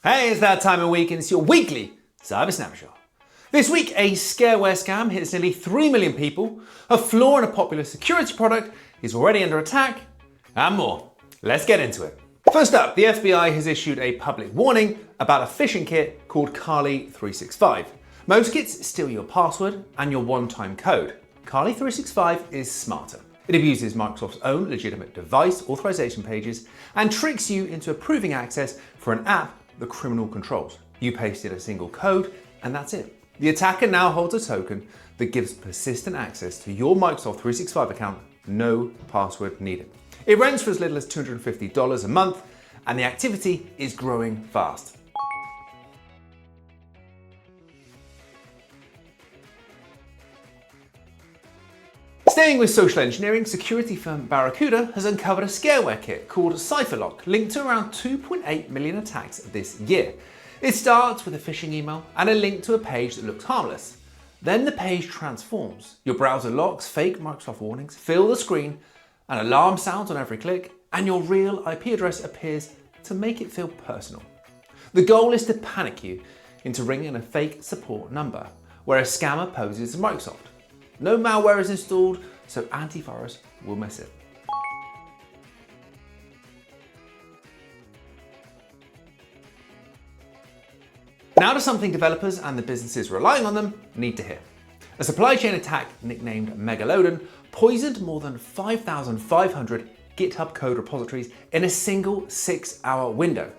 Hey, it's that time of week and it's your weekly Cyber Snapshot. This week, a scareware scam hits nearly 3 million people, a flaw in a popular security product is already under attack, and more. Let's get into it. First up, the FBI has issued a public warning about a phishing kit called Kali 365. Most kits steal your password and your one-time code. Kali 365 is smarter. It abuses Microsoft's own legitimate device authorization pages and tricks you into approving access for an app the criminal controls. You paste in a single code and that's it. The attacker now holds a token that gives persistent access to your Microsoft 365 account, no password needed. It rents for as little as $250 a month and the activity is growing fast. Staying with social engineering, security firm Barracuda has uncovered a scareware kit called CypherLock, linked to around 2.8 million attacks this year. It starts with a phishing email and a link to a page that looks harmless. Then the page transforms. Your browser locks, fake Microsoft warnings fill the screen, an alarm sounds on every click, and your real IP address appears to make it feel personal. The goal is to panic you into ringing a fake support number, where a scammer poses as Microsoft. No malware is installed, so antivirus will miss it. Now to something developers and the businesses relying on them need to hear. A supply chain attack nicknamed Megalodon poisoned more than 5,500 GitHub code repositories in a single 6-hour window.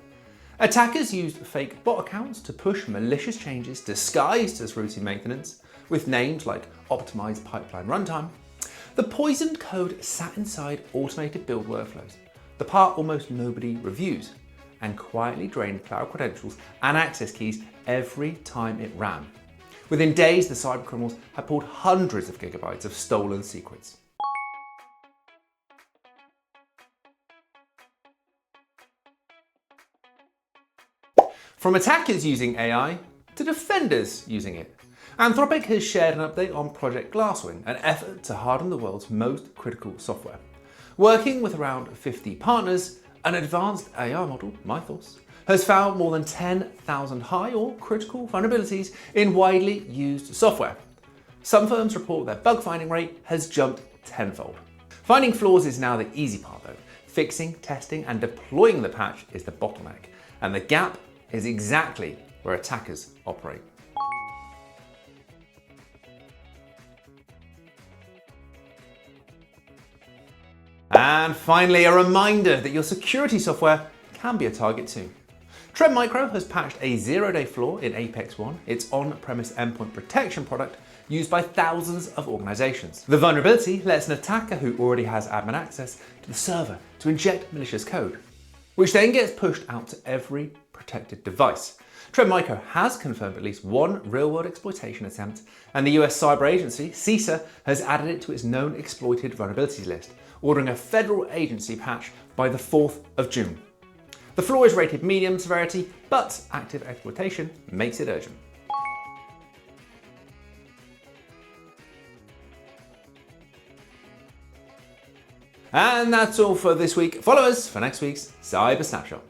Attackers used fake bot accounts to push malicious changes disguised as routine maintenance, with names like optimized pipeline runtime. The poisoned code sat inside automated build workflows, the part almost nobody reviews, and quietly drained cloud credentials and access keys every time it ran. Within days, the cybercriminals had pulled hundreds of gigabytes of stolen secrets. From attackers using AI to defenders using it, Anthropic has shared an update on Project Glasswing, an effort to harden the world's most critical software. Working with around 50 partners, an advanced AI model, Mythos, has found more than 10,000 high or critical vulnerabilities in widely used software. Some firms report their bug finding rate has jumped tenfold. Finding flaws is now the easy part though. Fixing, testing, and deploying the patch is the bottleneck, and the gap is exactly where attackers operate. And finally, a reminder that your security software can be a target too. Trend Micro has patched a zero-day flaw in Apex One, its on-premise endpoint protection product used by thousands of organizations. The vulnerability lets an attacker who already has admin access to the server to inject malicious code, which then gets pushed out to every protected device. Trend Micro has confirmed at least one real-world exploitation attempt, and the US Cyber Agency, CISA, has added it to its known exploited vulnerabilities list, ordering a federal agency patch by the 4th of June. The flaw is rated medium severity, but active exploitation makes it urgent. And that's all for this week. Follow us for next week's Cyber Snapshot.